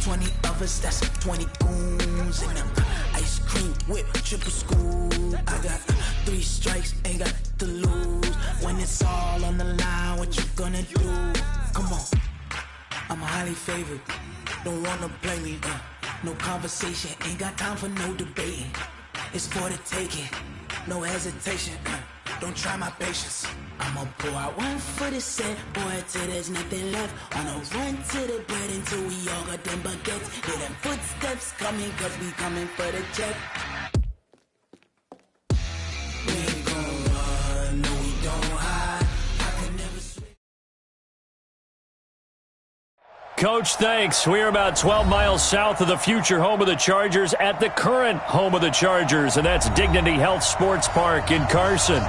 20 of us, that's 20 goons in them. Ice cream whip, triple scoop. I got 3 strikes, ain't got to lose. When it's all on the line, what you gonna do? Come on, I'm highly favored. Don't wanna play me, no conversation, ain't got time for no debating. It's for the taking, no hesitation. Don't try my patience. I'ma pour out one for the set, boy, till there's nothing left. On a run to the bread until we all got them baguettes. Hear them footsteps coming, cause we coming for the check. We ain't gon' run, no we don't hide. I can never switch. Coach, thanks. We're about 12 miles south of the future home of the Chargers at the current home of the Chargers, and that's Dignity Health Sports Park in Carson.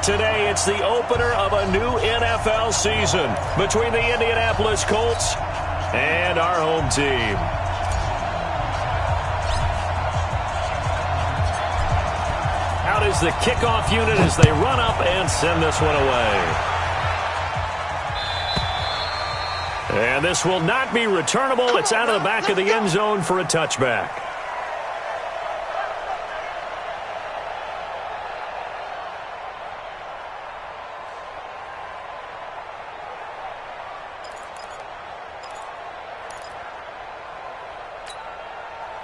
Today, it's the opener of a new NFL season between the Indianapolis Colts and our home team. Out is the kickoff unit as they run up and send this one away. And this will not be returnable. It's out of the back of the end zone for a touchback.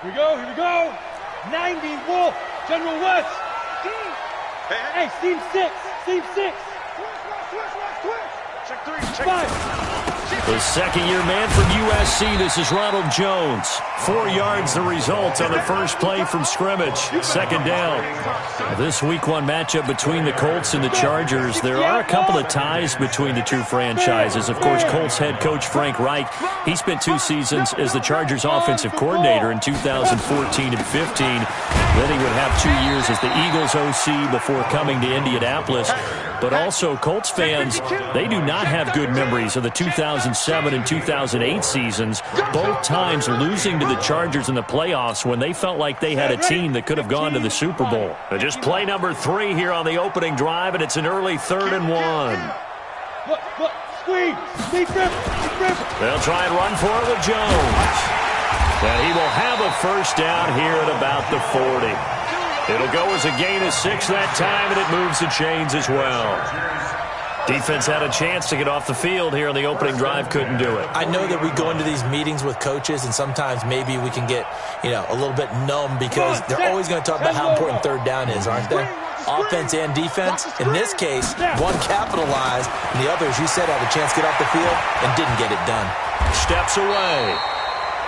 Here we go. 90 Wolf, General West. Hey, seam 6. Check 3, check 5. The second-year man from USC, this is Ronald Jones. 4 yards the result on the first play from scrimmage. Second down. This Week 1 matchup between the Colts and the Chargers, there are a couple of ties between the two franchises. Of course, Colts head coach Frank Reich, he spent 2 seasons as the Chargers offensive coordinator in 2014 and 15. Then he would have 2 years as the Eagles OC before coming to Indianapolis. But also, Colts fans, they do not have good memories of the 2007 and 2008 seasons, both times losing to the Chargers in the playoffs when they felt like they had a team that could have gone to the Super Bowl. Just play number 3 here on the opening drive, and it's an early 3rd and 1. Look, squeeze. They'll try and run for it with Jones. And he will have a first down here at about the 40. It'll go as a gain of 6 that time, and it moves the chains as well. Defense had a chance to get off the field here on the opening drive, couldn't do it. I know that we go into these meetings with coaches, and sometimes maybe we can get, a little bit numb because they're always going to talk about how important 3rd down is, aren't they? Offense and defense. In this case, one capitalized, and the other, as you said, had a chance to get off the field and didn't get it done. Steps away.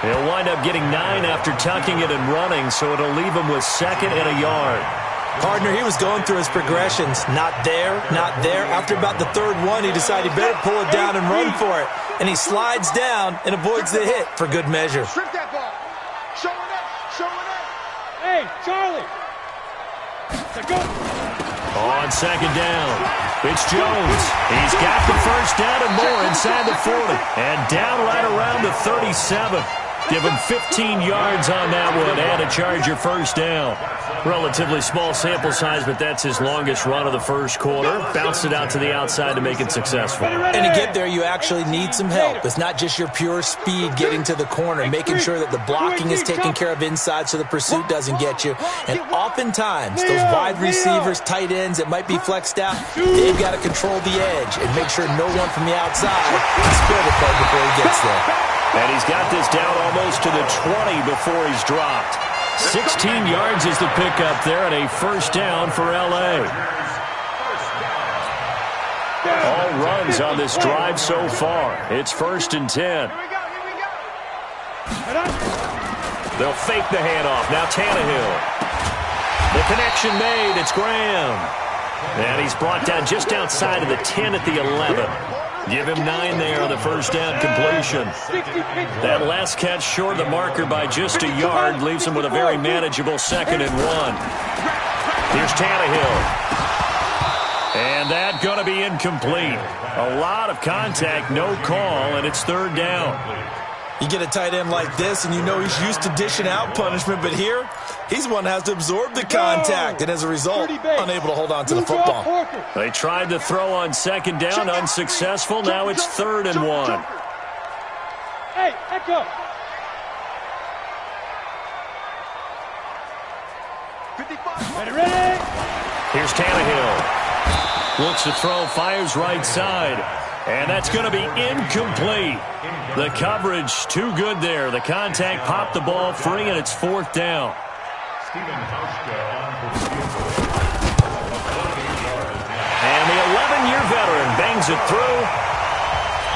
He'll wind up getting 9 after tucking it and running, so it'll leave him with 2nd and a yard. Partner, he was going through his progressions. Not there. After about the 3rd one, he decided he better pull it down and run for it. And he slides down and avoids the hit for good measure. Strip that ball. Show it. Hey, Charlie. Go. On 2nd down, it's Jones. He's got the first down and more inside the 40. And down right around the 37. Give him 15 yards on that one and a Charger first down. Relatively small sample size, but that's his longest run of the first quarter. Bounced it out to the outside to make it successful. And to get there, you actually need some help. It's not just your pure speed getting to the corner, making sure that the blocking is taken care of inside so the pursuit doesn't get you. And oftentimes, those wide receivers, tight ends that might be flexed out, they've got to control the edge and make sure no one from the outside can spread the play before he gets there. And he's got this down almost to the 20 before he's dropped. 16 yards is the pickup there and a first down for L.A. All runs on this drive so far. It's 1st and 10. They'll fake the handoff. Now Tannehill. The connection made. It's Graham. And he's brought down just outside of the 10 at the 11. Give him 9 there on the first down completion. That last catch short of the marker by just a yard leaves him with a very manageable 2nd and 1. Here's Tannehill. And that going to be incomplete. A lot of contact, no call, and it's 3rd down. You get a tight end like this, and you know he's used to dishing out punishment, but here, he's one that has to absorb the contact, and as a result, unable to hold on to the football. They tried to throw on 2nd down, unsuccessful. Now it's 3rd and 1. Hey, echo. Ready? Here's Tannehill. Looks to throw, fires right side. And that's going to be incomplete. The coverage too good there. The contact popped the ball free, and it's 4th down. And the 11-year veteran bangs it through.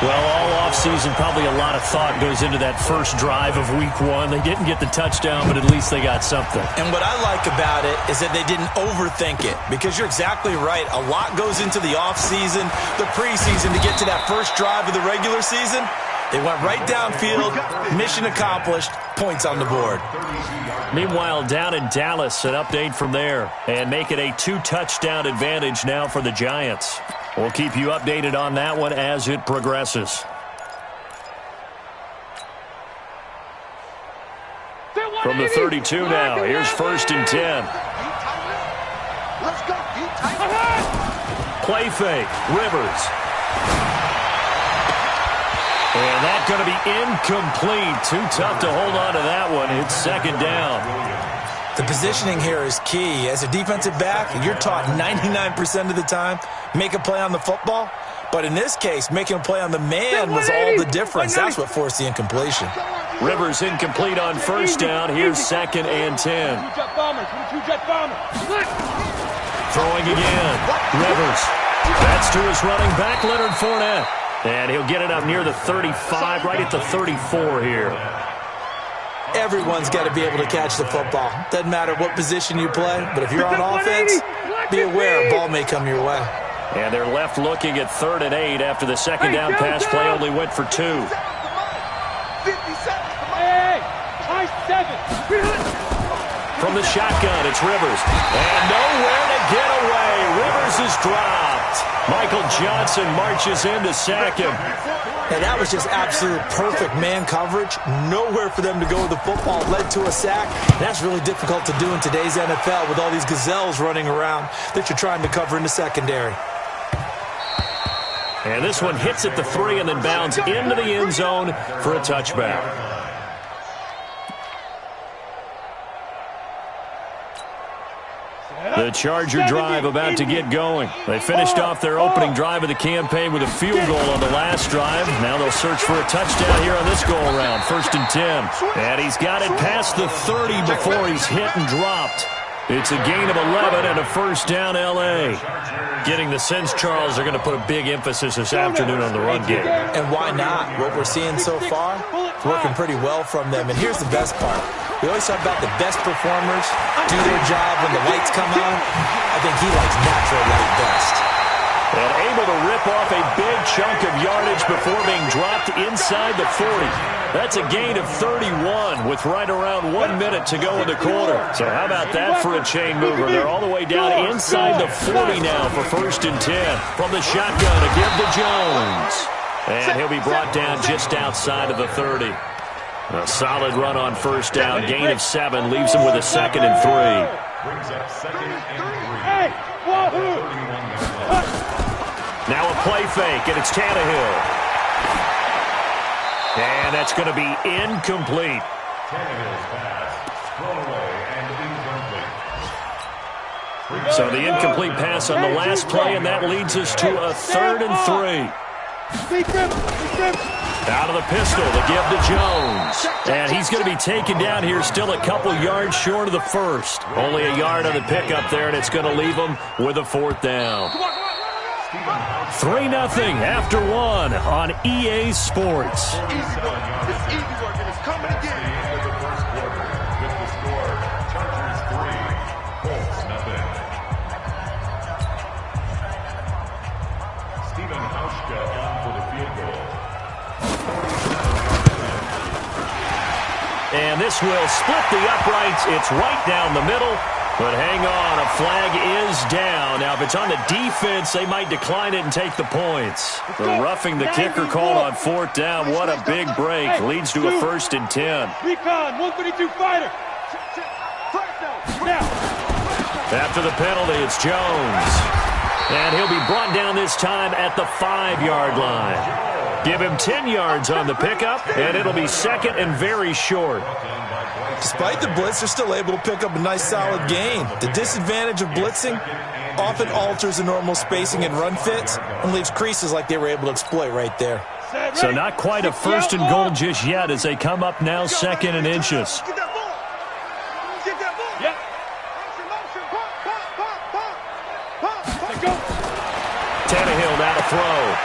Well, all offseason, probably a lot of thought goes into that first drive of Week 1. They didn't get the touchdown, but at least they got something. And what I like about it is that they didn't overthink it, because you're exactly right. A lot goes into the offseason, the preseason, to get to that first drive of the regular season. They went right downfield, mission accomplished, points on the board. Meanwhile, down in Dallas, an update from there, and make it a 2-touchdown advantage now for the Giants. We'll keep you updated on that one as it progresses. From the 32 now, here's 1st and 10. Let's go. Play fake, Rivers. And that's going to be incomplete. Too tough to hold on to that one. It's 2nd down. The positioning here is key. As a defensive back, you're taught 99% of the time, make a play on the football. But in this case, making a play on the man was all the difference. That's what forced the incompletion. Rivers incomplete on 1st down. Here's 2nd and 10. Throwing again. Rivers. That's to his running back, Leonard Fournette. And he'll get it up near the 35, right at the 34 here. Everyone's got to be able to catch the football. Doesn't matter what position you play, but if you're on offense, be aware a ball may come your way. And they're left looking at 3rd and 8 after the 2nd down pass play only went for 2. From the shotgun, it's Rivers. And nowhere to get away. Rivers is dropped. Michael Johnson marches in to sack him. And that was just absolute perfect man coverage. Nowhere for them to go with the football. Led to a sack. That's really difficult to do in today's NFL with all these gazelles running around that you're trying to cover in the secondary. And this one hits at the 3 and then bounds into the end zone for a touchback. The Charger drive about to get going. They finished off their opening drive of the campaign with a field goal on the last drive. Now they'll search for a touchdown here on this go-around. 1st and 10. And he's got it past the 30 before he's hit and dropped. It's a gain of 11 and a 1st down L.A. Getting the sense, Charles, they're going to put a big emphasis this afternoon on the run game. And why not? What we're seeing so far, working pretty well from them. And here's the best part. We always talk about the best performers do their job when the lights come on. I think he likes natural light best. And able to rip off a big chunk of yardage before being dropped inside the 40. That's a gain of 31 with right around 1 minute to go in the quarter. So how about that for a chain mover? They're all the way down inside the 40 now for 1st and 10. From the shotgun to give to Jones. And he'll be brought down just outside of the 30. A solid run on 1st down. Gain of 7 leaves him with a 2nd and 3. Now a play fake, and it's Tannehill. And that's going to be incomplete. So the incomplete pass on the last play, and that leads us to a 3rd and 3. Out of the pistol to give to Jones. And he's going to be taken down here still a couple yards short of the 1st. Only a yard on the pickup there, and it's going to leave him with a 4th down. 3-0 after 1 on EA Sports. Easy work. It's easy work, and it's coming again. The first quarter with the score, Chargers 3, Colts nothing. Stephen Hauschka on for the field goal. And this will split the uprights. It's right down the middle. But hang on, a flag is down. Now, if it's on the defense, they might decline it and take the points. The roughing the kicker called on 4th down. What a big break. Leads to a 1st and 10. Recon, 132 fighter. Now. After the penalty, it's Jones. And he'll be brought down this time at the 5-yard line. Give him 10 yards on the pickup, and it'll be second and very short. Despite the blitz, they're still able to pick up a nice solid gain. The disadvantage of blitzing often alters the normal spacing and run fits and leaves creases like they were able to exploit right there. So not quite a first and goal just yet as they come up now second and inches. Tannehill now to throw.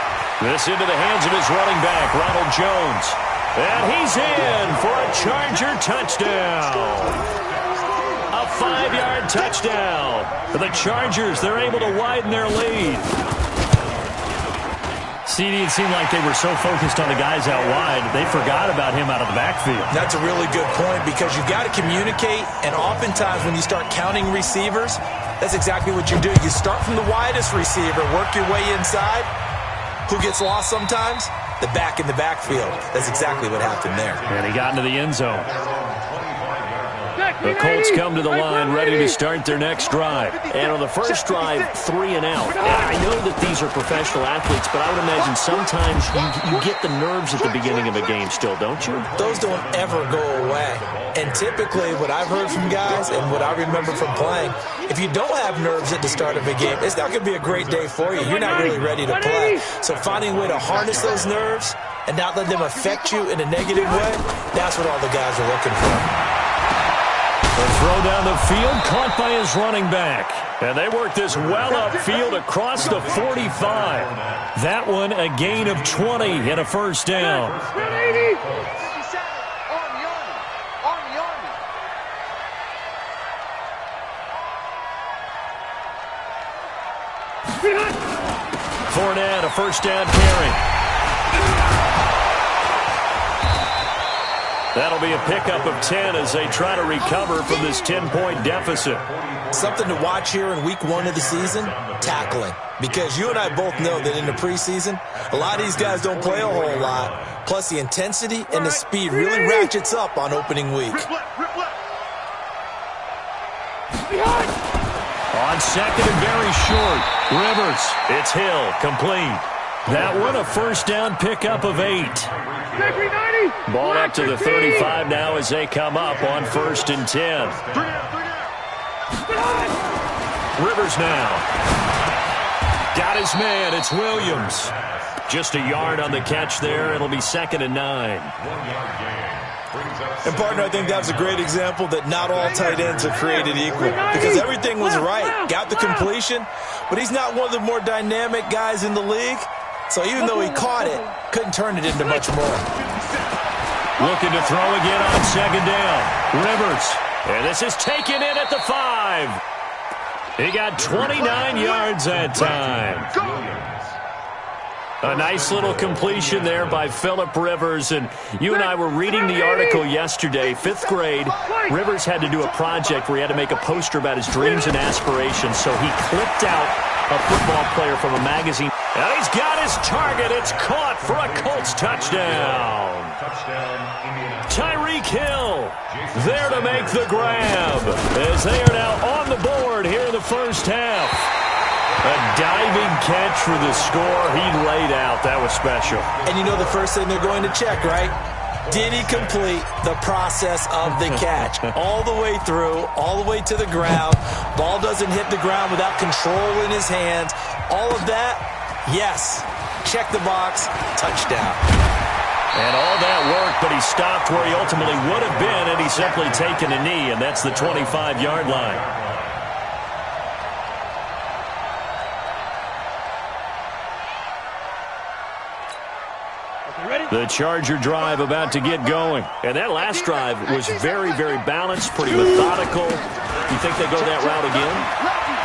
This into the hands of his running back, Ronald Jones. And he's in for a Charger touchdown. A 5-yard touchdown. For the Chargers, they're able to widen their lead. CD, it seemed like they were so focused on the guys out wide, they forgot about him out of the backfield. That's a really good point because you've got to communicate, and oftentimes when you start counting receivers, that's exactly what you do. You start from the widest receiver, work your way inside. Who gets lost sometimes? The back in the backfield. That's exactly what happened there. And he got into the end zone. The Colts come to the line ready to start their next drive. And on the first drive, 3 and out. And I know that these are professional athletes, but I would imagine sometimes you get the nerves at the beginning of a game still, don't you? Those don't ever go away. And typically what I've heard from guys and what I remember from playing, if you don't have nerves at the start of a game, it's not going to be a great day for you. You're not really ready to play. So finding a way to harness those nerves and not let them affect you in a negative way, that's what all the guys are looking for. The throw down the field, caught by his running back. And they work this well upfield across the 45. That one a gain of 20 and a first down. Fournette, a first down carry. That'll be a pickup of 10 as they try to recover from this 10-point deficit. Something to watch here in week 1 of the season, tackling. Because you and I both know that in the preseason, a lot of these guys don't play a whole lot. Plus the intensity and the speed really ratchets up on opening week. On second and very short, Rivers, it's Hill, complete. That one a first down pickup of 8. Ball up to the 35 now as they come up on 1st and 10. Rivers now. Got his man. It's Williams. Just a yard on the catch there. It'll be 2nd and 9. And, partner, I think that's a great example that not all tight ends are created equal. Because everything was right. Got the completion. But he's not one of the more dynamic guys in the league. So even though he caught it, couldn't turn it into much more. Looking to throw again on 2nd down. Rivers. And this is taken in at the 5. He got 29 yards that time. A nice little completion there by Phillip Rivers. And you and I were reading the article yesterday, 5th grade. Rivers had to do a project where he had to make a poster about his dreams and aspirations. So he clipped out a football player from a magazine. And he's got his target. It's caught for a Colts touchdown. Tyreek Hill there to make the grab as they are now on the board here in the first half. A diving catch for the score he laid out. That was special. And you know the first thing they're going to check, right? Did he complete the process of the catch? All the way through, all the way to the ground. Ball doesn't hit the ground without control in his hands. All of that, yes. Check the box, touchdown. And all that worked, but he stopped where he ultimately would have been, and he's simply taken a knee, and that's the 25-yard line. The Charger drive about to get going. And that last drive was very, very balanced, pretty methodical. You think they go that route again?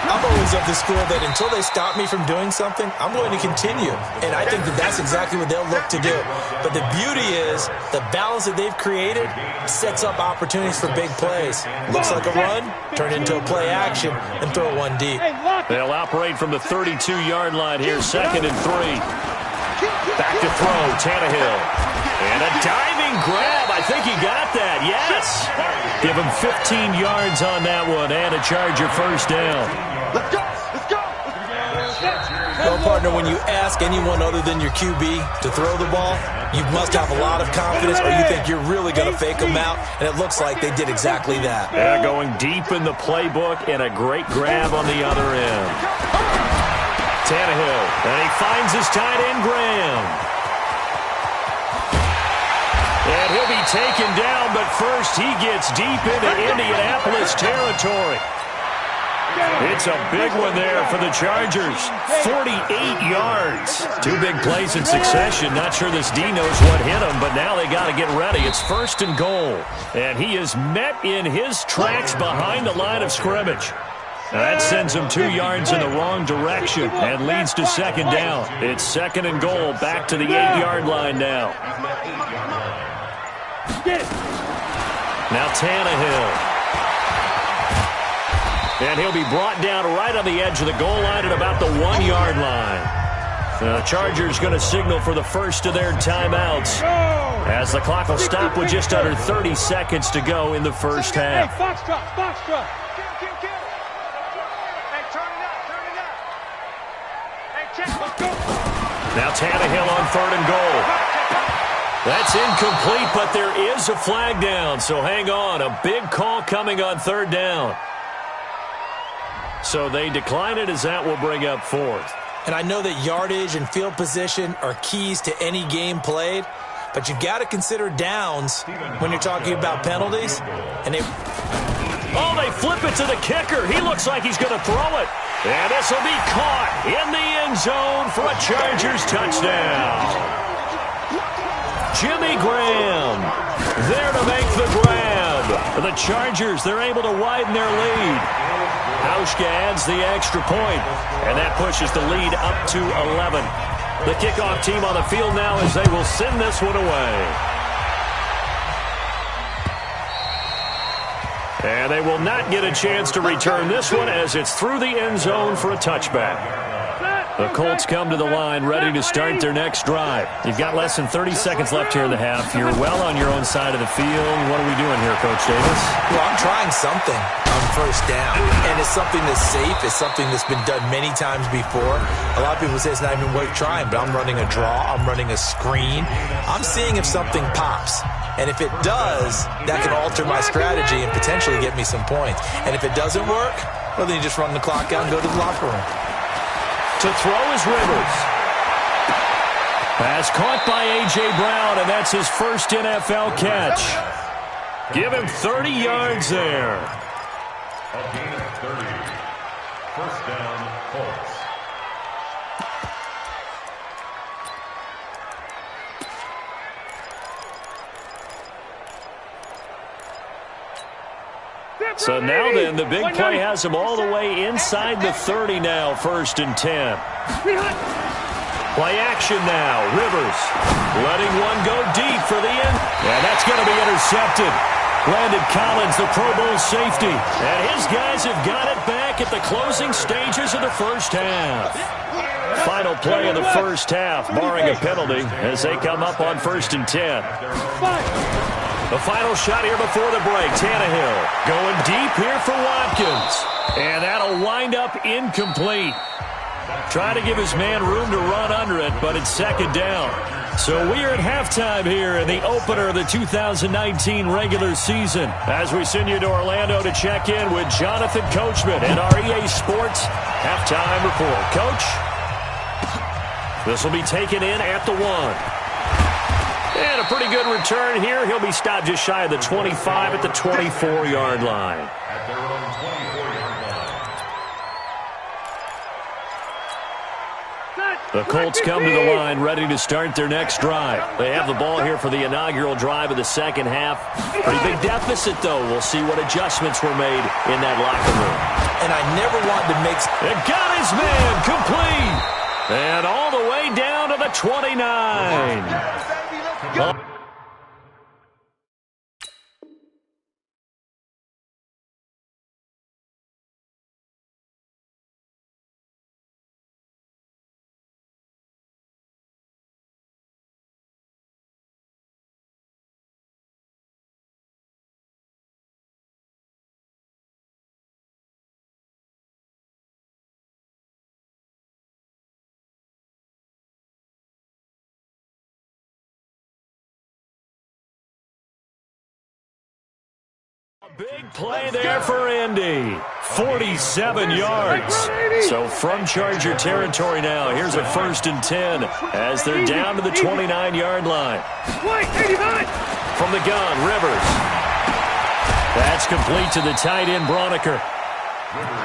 I'm always of the school that until they stop me from doing something, I'm going to continue. And I think that that's exactly what they'll look to do. But the beauty is the balance that they've created sets up opportunities for big plays. Looks like a run, turn into a play action, and throw one deep. They'll operate from the 32-yard line here, 2nd and 3. Back to throw, Tannehill. And a diving grab. I think he got that. Yes. Give him 15 yards on that one and a Charger first down. Let's go. Let's go. Well, partner, when you ask anyone other than your QB to throw the ball, you must have a lot of confidence, or you think you're really going to fake them out, and it looks like they did exactly that. Yeah, going deep in the playbook and a great grab on the other end. Tannehill, and he finds his tight end, Graham. And he'll be taken down, but first he gets deep into Indianapolis territory. It's a big one there for the Chargers. 48 yards. Two big plays in succession. Not sure this D knows what hit him, but now they got to get ready. It's 1st and goal. And he is met in his tracks behind the line of scrimmage. That sends him 2 yards in the wrong direction and leads to 2nd down. It's 2nd and goal, back to the 8-yard line now. Now Tannehill. And he'll be brought down right on the edge of the goal line at about the 1-yard line. The Chargers going to signal for the first of their timeouts as the clock will stop with just under 30 seconds to go in the first half. Hey, Foxtrot. Now Tannehill on 3rd and goal. That's incomplete, but there is a flag down, so hang on. A big call coming on 3rd down. So they decline it as that will bring up 4th. And I know that yardage and field position are keys to any game played, but you've got to consider downs when you're talking about penalties. And they flip it to the kicker. He looks like he's going to throw it. And this will be caught in the end zone for a Chargers touchdown. Jimmy Graham there to make the grab. The Chargers, they're able to widen their lead. Hauschka adds the extra point, and that pushes the lead up to 11. The kickoff team on the field now as they will send this one away. And they will not get a chance to return this one as it's through the end zone for a touchback. The Colts come to the line ready to start their next drive. You've got less than 30 seconds left here in the half. You're well on your own side of the field. What are we doing here, Coach Davis? Well, I'm trying something on 1st down, and it's something that's safe. It's something that's been done many times before. A lot of people say it's not even worth trying, but I'm running a draw. I'm running a screen. I'm seeing if something pops. And if it does, that can alter my strategy and potentially get me some points. And if it doesn't work, well, then you just run the clock out and go to the locker room. To throw is Rivers. Pass caught by A.J. Brown, and that's his first NFL catch. Give him 30 yards there. A gain of 30. 1st down, Colts. So now then, the big play has him all the way inside the 30 now, 1st and 10. Play action now, Rivers letting one go deep for the end. And that's going to be intercepted. Landon Collins, the Pro Bowl safety. And his guys have got it back at the closing stages of the first half. Final play of the first half, barring a penalty, as they come up on 1st and 10. The final shot here before the break. Tannehill going deep here for Watkins. And that'll wind up incomplete. Trying to give his man room to run under it, but it's 2nd down. So we are at halftime here in the opener of the 2019 regular season. As we send you to Orlando to check in with Jonathan Coachman and our EA Sports halftime report. Coach, this will be taken in at the 1. And a pretty good return here. He'll be stopped just shy of the 25 at the 24-yard line. At their own 24-yard line. The Colts come to the line ready to start their next drive. They have the ball here for the inaugural drive of the second half. Pretty big deficit, though. We'll see what adjustments were made in that locker room. And I never wanted to make... It got his man complete. And all the way down to the 29. Big play there for Indy. 47 yards. So from Charger territory now, here's a 1st and 10 as they're down to the 29-yard line. From the gun, Rivers. That's complete to the tight end, Broniker.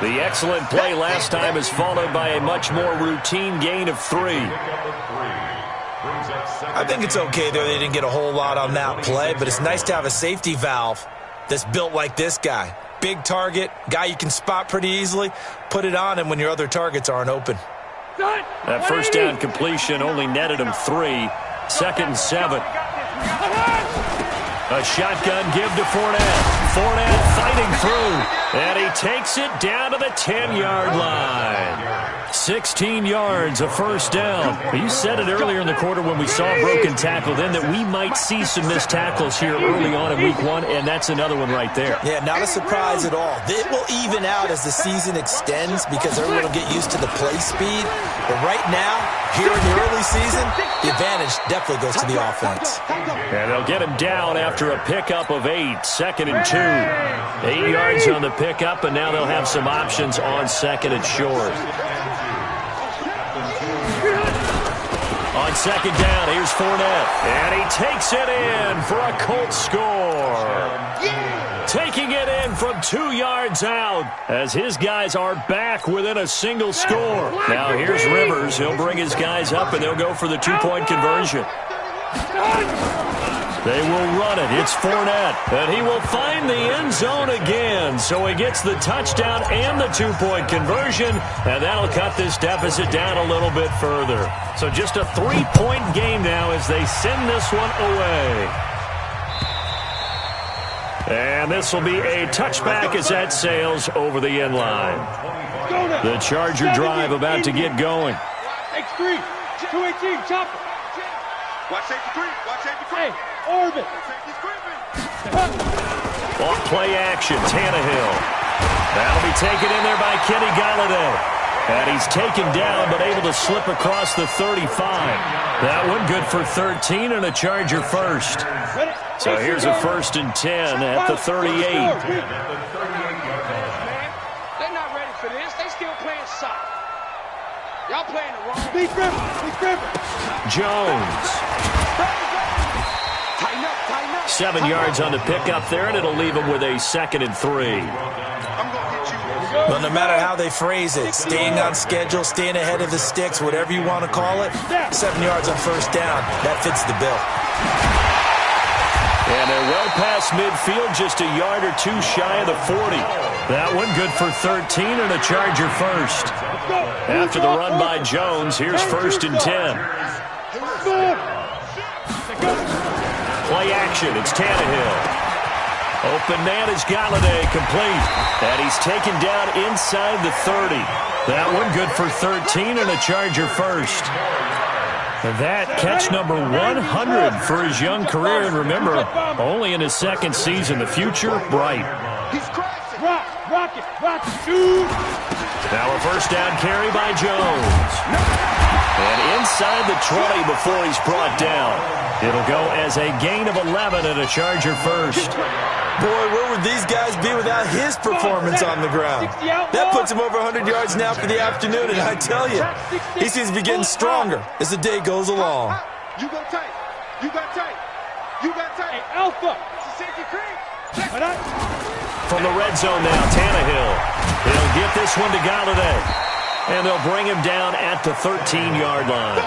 The excellent play last time is followed by a much more routine gain of 3. I think it's okay there they didn't get a whole lot on that play, but it's nice to have a safety valve that's built like this guy. Big target, guy you can spot pretty easily. Put it on him when your other targets aren't open. That first down completion only netted him 3. 2nd and 7. A shotgun give to Fournette. Fournette fighting through. And he takes it down to the 10-yard line. 16 yards, a 1st down. You said it earlier in the quarter when we saw a broken tackle then that we might see some missed tackles here early on in week 1, and that's another one right there. Yeah, not a surprise at all. It will even out as the season extends because everyone will get used to the play speed. But right now, here in the early season, the advantage definitely goes to the offense. And they'll get him down after a pickup of 8, 2nd and 2. 8 yards on the pickup, and now they'll have some options on 2nd and short. On 2nd down, here's Fournette. And he takes it in for a Colts score. Taking it in from 2 yards out as his guys are back within a single score. Now here's Rivers. He'll bring his guys up, and they'll go for the 2-point conversion. They will run it. It's Fournette. And he will find the end zone again. So he gets the touchdown and the 2-point conversion. And that'll cut this deficit down a little bit further. So just a 3-point game now as they send this one away. And this will be a touchback as that sails over the end line. The Charger drive about to get going. X3, 218, chopper. Watch safety 3. Watch safety 3. Hey, orbit. Off play action, Tannehill. That'll be taken in there by Kenny Golladay. And he's taken down but able to slip across the 35. That one good for 13 and a Charger 1st. So here's a 1st and 10 at the 38. They're not ready for this. They still playing soccer. Y'all playing the wrong. Be driven. Jones. Tighten up. 7 yards on the pickup there, and it'll leave him with a 2nd and 3. Well, no matter how they phrase it, staying on schedule, staying ahead of the sticks, whatever you want to call it, 7 yards on 1st down, that fits the bill. And they're well past midfield, just a yard or 2 shy of the 40. That one good for 13 and a Charger 1st. After the run by Jones, here's 1st and 10. Play action, it's Tannehill. Open man is Golladay, complete. And he's taken down inside the 30. That one good for 13 and a Charger 1st. That catch number 100 for his young career. And remember, only in his 2nd season. The future, bright. Rock it, shoot. Now a 1st down carry by Jones. And inside the 20 before he's brought down. It'll go as a gain of 11 and a Charger 1st. Boy, where would these guys be without his performance on the ground? That puts him over 100 yards now for the afternoon, and I tell you, he seems to be getting stronger as the day goes along. You got tight. Hey, Alpha. From the red zone now, Tannehill. He'll get this one to Golladay. And they'll bring him down at the 13-yard line.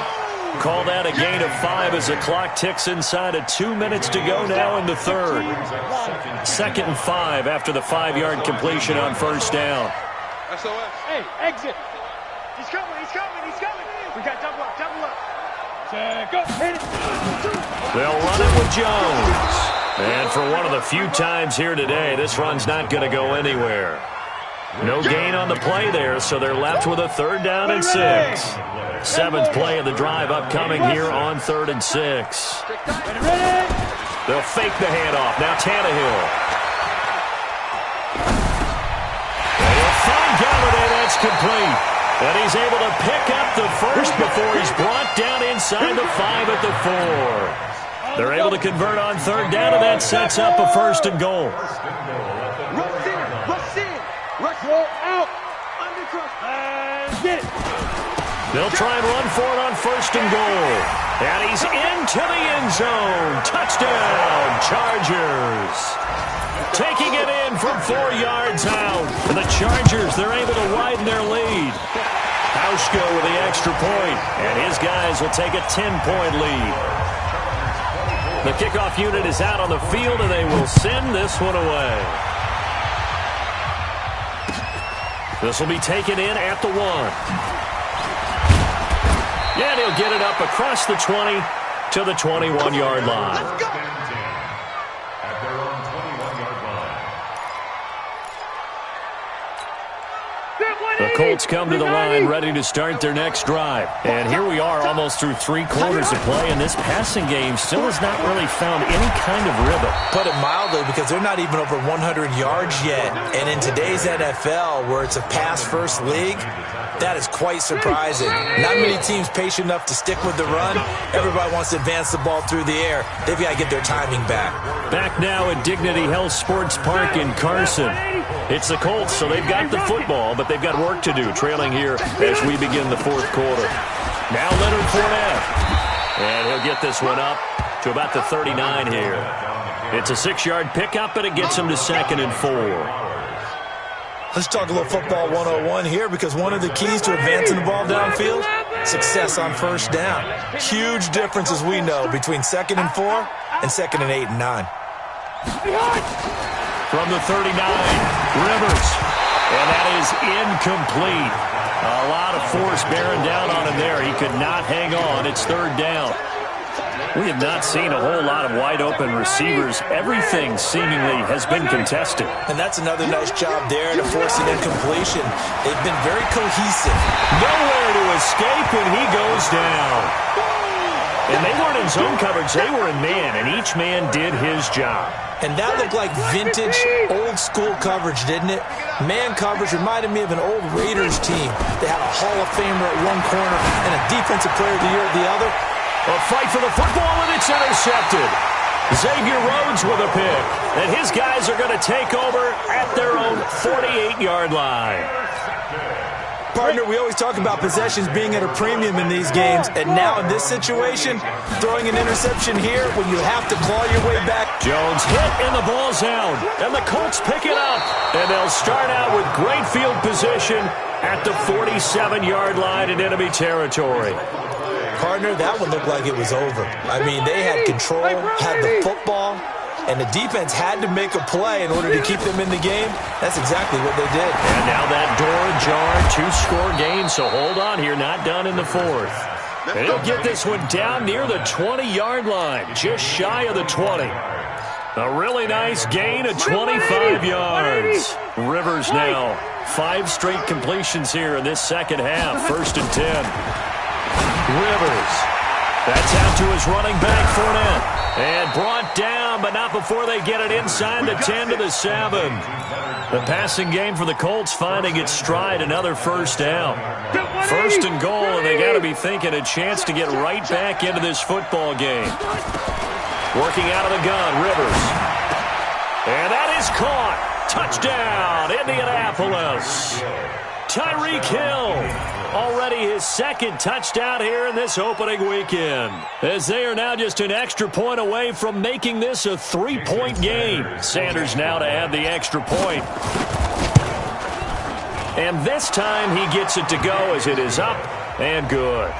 Call that a gain of 5 as the clock ticks inside of 2 minutes to go now in the 3rd. 2nd and 5 after the 5-yard completion on 1st down. Hey, exit. He's coming. We got double up. Go, hit it. They'll run it with Jones. And for one of the few times here today, this run's not going to go anywhere. No gain on the play there, so they're left with a 3rd down and 6. 7th play of the drive upcoming here on 3rd and 6. They'll fake the handoff. Now Tannehill. They'll find Golladay. That's complete. And he's able to pick up the 1st before he's brought down inside the 5 at the 4. They're able to convert on 3rd down, and that sets up a 1st and goal. They'll try and run for it on 1st and goal. And he's into the end zone. Touchdown, Chargers. Taking it in from 4 yards out. And the Chargers, they're able to widen their lead. Hauschko with the extra point. And his guys will take a 10-point lead. The kickoff unit is out on the field, and they will send this one away. This will be taken in at the 1. And he'll get it up across the 20 to the 21-yard line. At their own 21-yard line. The Colts come to the line ready to start their next drive. And here we are almost through 3 quarters of play, and this passing game still has not really found any kind of rhythm. Put it mildly, because they're not even over 100 yards yet. And in today's NFL, where it's a pass-first league, that is quite surprising. Not many teams patient enough to stick with the run. Everybody wants to advance the ball through the air. They've got to get their timing back. Back now at Dignity Health Sports Park in Carson. It's the Colts, so they've got the football, but they've got work to do, trailing here as we begin the 4th quarter. Now Leonard Fournette. And he'll get this one up to about the 39 here. It's a 6-yard pickup, and it gets him to 2nd and 4. Let's talk a little football 101 here, because one of the keys to advancing the ball downfield, success on 1st down. Huge difference, as we know, between 2nd and 4 and 2nd and 8 and 9. From the 39, Rivers. And that is incomplete. A lot of force bearing down on him there. He could not hang on. It's 3rd down. We have not seen a whole lot of wide-open receivers. Everything seemingly has been contested. And that's another nice job there to force an incompletion. They've been very cohesive. Nowhere to escape, and he goes down. And they weren't in zone coverage. They were in man, and each man did his job. And that looked like vintage, old-school coverage, didn't it? Man coverage reminded me of an old Raiders team. They had a Hall of Famer at one corner and a Defensive Player of the Year at the other. A fight for the football, and it's intercepted. Xavier Rhodes with a pick. And his guys are going to take over at their own 48-yard line. Partner, we always talk about possessions being at a premium in these games. And now in this situation, throwing an interception here when you have to claw your way back. Jones hit, and the ball's out. And the Colts pick it up. And they'll start out with great field position at the 47-yard line in enemy territory. Partner, that one looked like it was over. I mean, they had control, had the football, and the defense had to make a play in order to keep them in the game. That's exactly what they did. And now that door ajar, 2-score game, so hold on here, not done in the 4th. And he'll get this one down near the 20-yard line, just shy of the 20. A really nice gain of 25 yards. Rivers now, 5 straight completions here in this second half, 1st and 10. Rivers. That's out to his running back, Fournette. And brought down, but not before they get it inside the 10 to the 7. The passing game for the Colts finding its stride, another 1st down. 1st and goal, and they got to be thinking a chance to get right back into this football game. Working out of the gun, Rivers. And that is caught. Touchdown, Indianapolis. Tyreek Hill. Already his 2nd touchdown here in this opening weekend. As they are now just an extra point away from making this a 3-point game. Sanders now to add the extra point. And this time he gets it to go as it is up and good.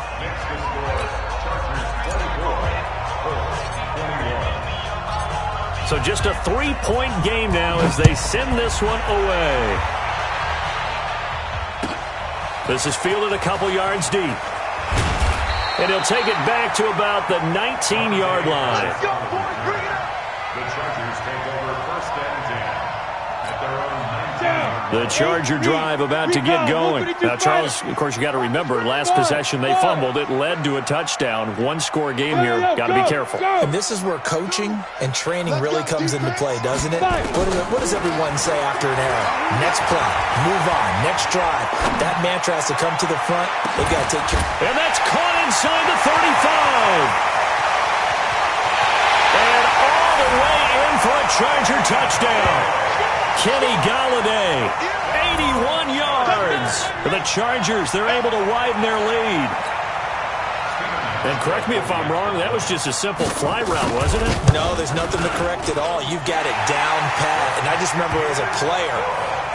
So just a 3-point game now as they send this one away. This is fielded a couple yards deep. And he'll take it back to about the 19-yard line. The Chargers take over 1st and 10 at their own 19. The Charger drive about to get going. Now, Charles, of course, you got to remember, last possession they fumbled. It led to a touchdown. 1-score game here. Got to be careful. And this is where coaching and training really comes into play, doesn't it? What does everyone say after an error? Next play, move on, next drive. That mantra has to come to the front. They've got to take care. And that's caught inside the 35. And all the way in for a Charger touchdown. Kenny Galladay, 81 yards. For the Chargers, they're able to widen their lead. And correct me if I'm wrong, that was just a simple fly route, wasn't it? No, there's nothing to correct at all. You've got it down pat. And I just remember as a player,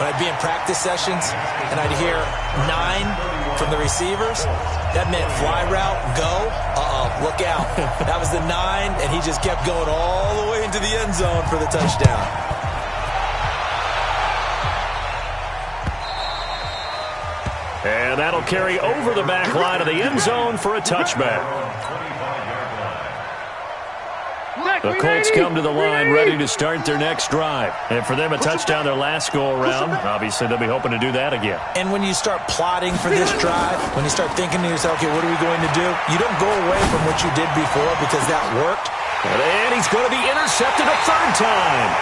when I'd be in practice sessions and I'd hear 9 from the receivers, that meant fly route, go, look out. That was the 9, and he just kept going all the way into the end zone for the touchdown. And that'll carry over the back line of the end zone for a touchback. The Colts come to the line ready to start their next drive. And for them, a touchdown their last go-around. Obviously, they'll be hoping to do that again. And when you start plotting for this drive, when you start thinking to yourself, okay, what are we going to do? You don't go away from what you did before because that worked. And he's going to be intercepted a third time.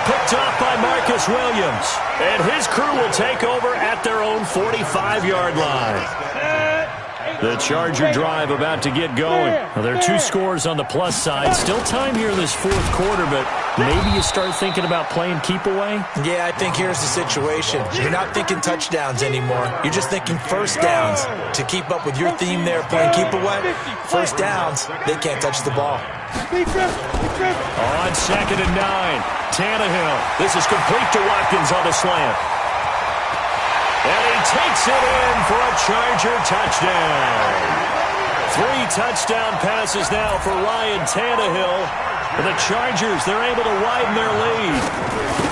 Picked off by Marcus Williams. And his crew will take over at their own 45-yard line. The Charger drive about to get going. Well, there are 2 scores on the plus side. Still time here in this fourth quarter, but maybe you start thinking about playing keep away? Yeah, I think here's the situation. You're not thinking touchdowns anymore. You're just thinking first downs. To keep up with your theme there, playing keep away, first downs, they can't touch the ball. On 2nd and 9, Tannehill. This is complete to Watkins on the slant. And he takes it in for a Charger touchdown. 3 touchdown passes now for Ryan Tannehill. For the Chargers, they're able to widen their lead.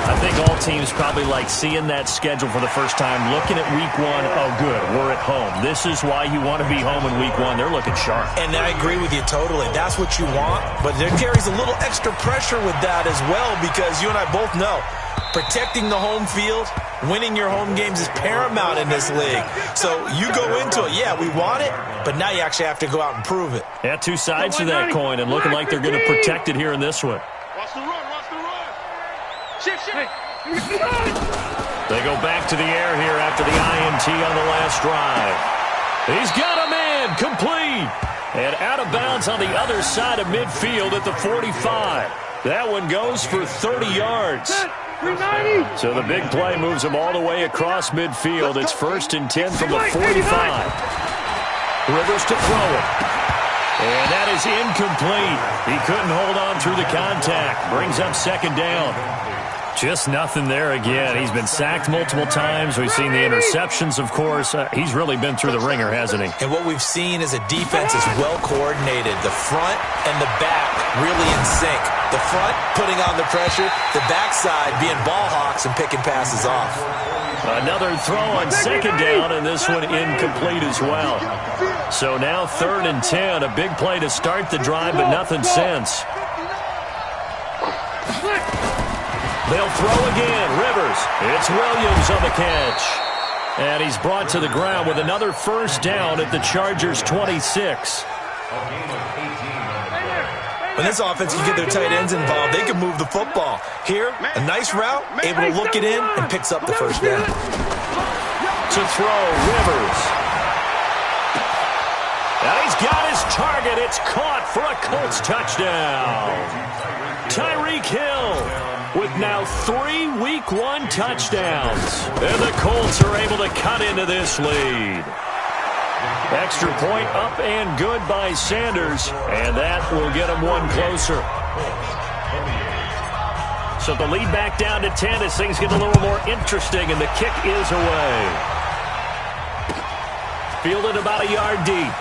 I think all teams probably like seeing that schedule for the first time, looking at week 1. Oh, good, we're at home. This is why you want to be home in week 1. They're looking sharp. And I agree with you totally. That's what you want. But there carries a little extra pressure with that as well because you and I both know protecting the home field, winning your home games is paramount in this league. So you go into it, yeah, we want it, but now you actually have to go out and prove it. Yeah, 2 sides to that coin and looking like they're going to protect it here in this one. Watch the run, watch the run. Shift. They go back to the air here after the INT on the last drive. He's got a man, complete. And out of bounds on the other side of midfield at the 45. That one goes for 30 yards. So the big play moves him all the way across midfield. It's 1st and 10 from the 45. Rivers to throw it. And that is incomplete. He couldn't hold on through the contact. Brings up 2nd down. Just nothing there again. He's been sacked multiple times. We've seen the interceptions, of course. He's really been through the ringer, hasn't he? And what we've seen is a defense is well coordinated. The front and the back really in sync. The front putting on the pressure, the backside being ball hawks and picking passes off. Another throw on 2nd down, and this one incomplete as well. So now 3rd and 10, a big play to start the drive, but nothing since. They'll throw again. Rivers. It's Williams on the catch. And he's brought to the ground with another 1st down at the Chargers' 26. When this offense can get their tight ends involved, they can move the football. Here, a nice route, able to look it in, and picks up the 1st down. To throw, Rivers. And he's got his target. It's caught for a Colts touchdown. Tyreek Hill with now 3 Week 1 touchdowns. And the Colts are able to cut into this lead. Extra point up and good by Sanders, and that will get him 1 closer. So the lead back down to 10 as things get a little more interesting, and the kick is away. Fielded about a yard deep.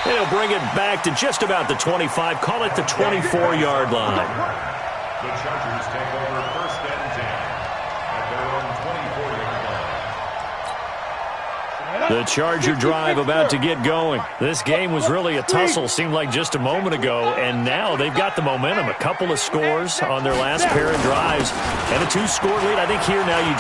And he'll bring it back to just about the 25, call it the 24-yard line. The Chargers take over 1st and 10 at their own 24-yard line. The Charger drive about to get going. This game was really a tussle, seemed like just a moment ago, and now they've got the momentum. A couple of scores on their last pair of drives, and a 2-score lead. I think here now you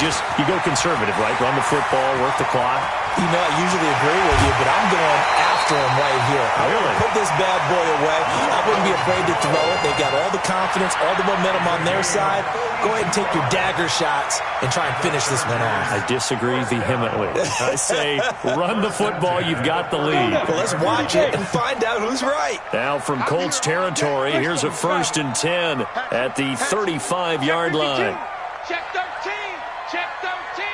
go conservative, right? Run the football, work the clock. You know, I usually agree with you, but I'm going after for him right here. I Really? put this bad boy away. I wouldn't be afraid to throw it. They've got all the confidence, all the momentum on their side. Go ahead and take your dagger shots and try and finish this one off. I disagree vehemently. I say run the football. You've got the lead. Well, let's watch it and find out who's right. Now from Colts territory, here's a 1st and 10 at the 35-yard line. Check 13. Check 13.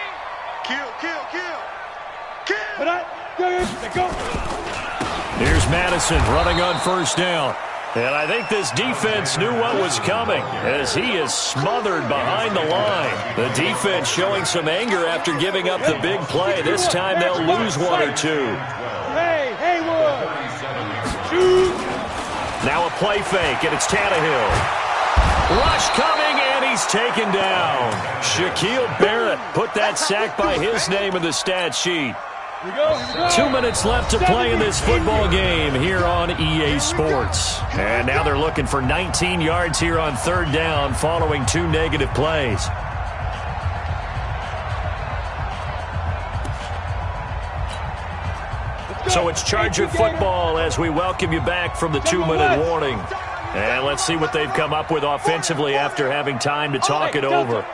Kill. But go. Here's Madison running on 1st down. And I think this defense knew what was coming as he is smothered behind the line. The defense showing some anger after giving up the big play. This time they'll lose 1 or 2. Hey, Haywood. Shoot. Now a play fake, and it's Tannehill. Rush coming, and he's taken down. Shaquille Barrett put that sack by his name in the stat sheet. Here we go. 2 minutes left to play in this football game here on EA Sports. And now they're looking for 19 yards here on 3rd down following 2 negative plays. So it's Charger football as we welcome you back from the 2-minute warning. And let's see what they've come up with offensively after having time to talk it over.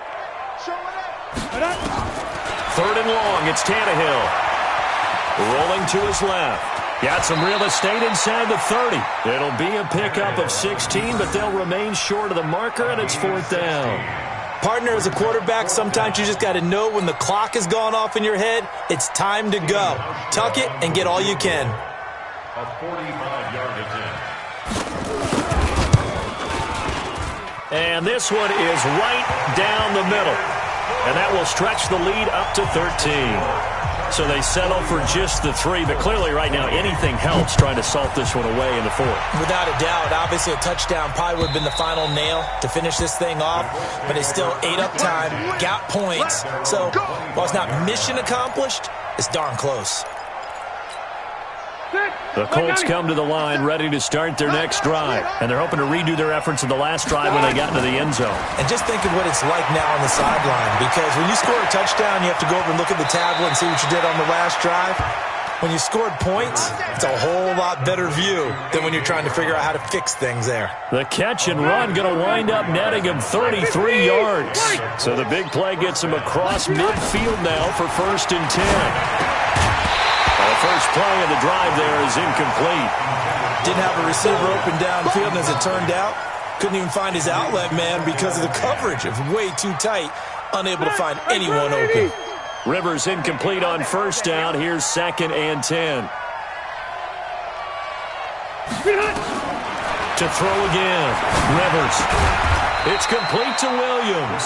3rd and long, it's Tannehill. Rolling to his left. Got some real estate inside the 30. It'll be a pickup of 16, but they'll remain short of the marker, and it's 4th down. Partner, as a quarterback, sometimes you just got to know when the clock has gone off in your head, it's time to go. Tuck it and get all you can. A 45-yard attempt. And this one is right down the middle. And that will stretch the lead up to 13. So they settle for just the 3, but clearly right now anything helps trying to salt this one away in the 4th. Without a doubt, obviously a touchdown probably would have been the final nail to finish this thing off, but they still ate up time, got points. So while it's not mission accomplished, it's darn close. The Colts come to the line ready to start their next drive, and they're hoping to redo their efforts of the last drive when they got into the end zone. And just think of what it's like now on the sideline, because when you score a touchdown, you have to go over and look at the tablet and see what you did on the last drive. When you scored points, it's a whole lot better view than when you're trying to figure out how to fix things there. The catch and run going to wind up netting him 33 yards. So the big play gets him across midfield now for 1st and 10. The first play of the drive there is incomplete. Didn't have a receiver open downfield, and as it turned out, couldn't even find his outlet man because of the coverage. It was way too tight, unable to find anyone open. Rivers incomplete on 1st down. Here's 2nd and 10. To throw again. Rivers. It's complete to Williams.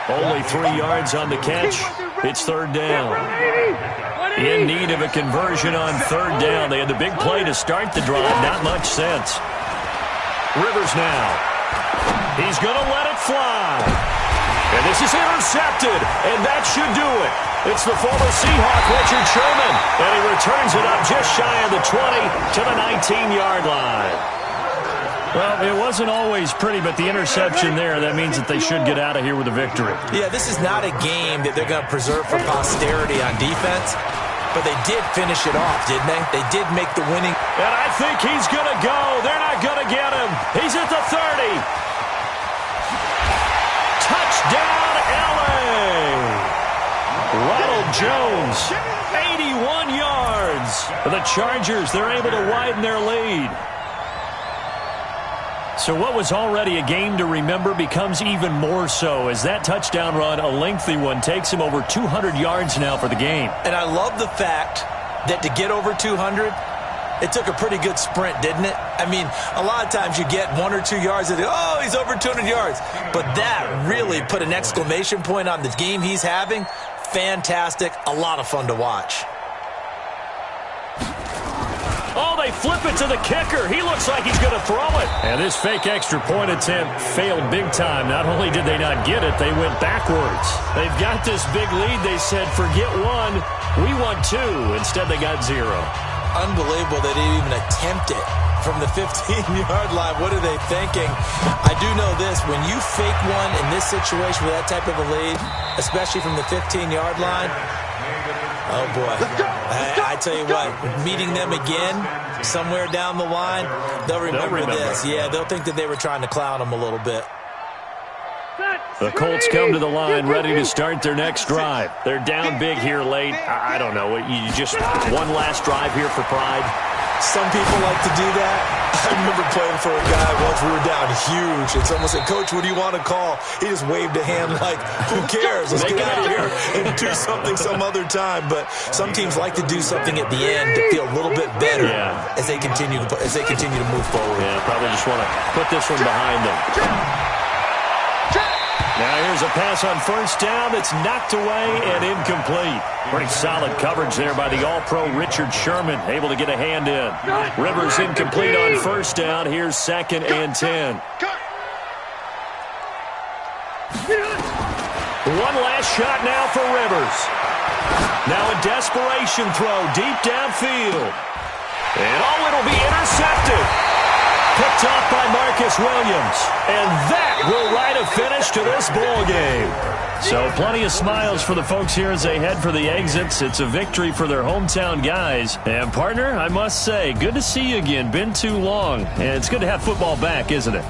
Only 3 yards on the catch. It's 3rd down. In need of a conversion on 3rd down. They had the big play to start the drive. Not much sense. Rivers now. He's going to let it fly. And this is intercepted. And that should do it. It's the former Seahawk, Richard Sherman. And he returns it up just shy of the 20 to the 19-yard line. Well, it wasn't always pretty, but the interception there, that means that they should get out of here with a victory. Yeah, this is not a game that they're going to preserve for posterity on defense, but they did finish it off, didn't they? They did make the winning. And I think he's going to go. They're not going to get him. He's at the 30. Touchdown, L.A. Ronald Jones, 81 yards. The Chargers, they're able to widen their lead. So what was already a game to remember becomes even more so as that touchdown run, a lengthy one, takes him over 200 yards now for the game. And I love the fact that to get over 200, it took a pretty good sprint, didn't it? I mean, a lot of times you get 1 or 2 yards and oh, he's over 200 yards. But that really put an exclamation point on the game he's having. Fantastic. A lot of fun to watch. Oh, they flip it to the kicker. He looks like he's going to throw it. And this fake extra point attempt failed big time. Not only did they not get it, they went backwards. They've got this big lead. They said, forget 1, we want 2. Instead, they got 0. Unbelievable they didn't even attempt it from the 15-yard line. What are they thinking? I do know this. When you fake one in this situation with that type of a lead, especially from the 15-yard line, oh, boy. I tell you what, meeting them again somewhere down the line, they'll remember this. Yeah, they'll think that they were trying to clown them a little bit. The Colts come to the line ready to start their next drive. They're down big here late. I don't know. You just one last drive here for pride. Some people like to do that. I remember playing for a guy once. We were down huge. And someone said, "Coach, what do you want to call?" He just waved a hand like, who cares? Let's get out of here and do something some other time. But some teams like to do something at the end to feel a little bit better as they continue to move forward. Yeah, probably just want to put this one behind them. Now here's a pass on first down that's knocked away and incomplete. Pretty solid coverage there by the All-Pro Richard Sherman, able to get a hand in. Rivers incomplete on first down. Here's 2nd and 10. One last shot now for Rivers. Now a desperation throw deep downfield. And it'll be intercepted. Picked off by Marcus Williams. And that will write a finish to this ball game. So plenty of smiles for the folks here as they head for the exits. It's a victory for their hometown guys. And, partner, I must say, good to see you again. Been too long. And it's good to have football back, isn't it?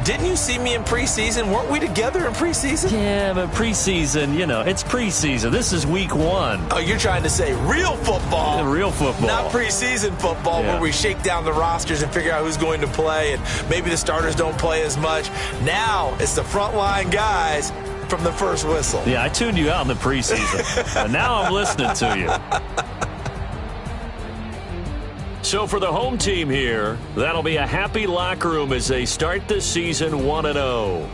Didn't you see me in preseason? Weren't we together in preseason? Yeah, but preseason, it's preseason. This is week 1. Oh, you're trying to say real football. Real football. Not preseason football where we shake down the rosters and figure out who's going to play, and maybe the starters don't play as much. Now it's the frontline guys from the first whistle. Yeah, I tuned you out in the preseason. And now I'm listening to you. So for the home team here, that'll be a happy locker room as they start the season 1-0.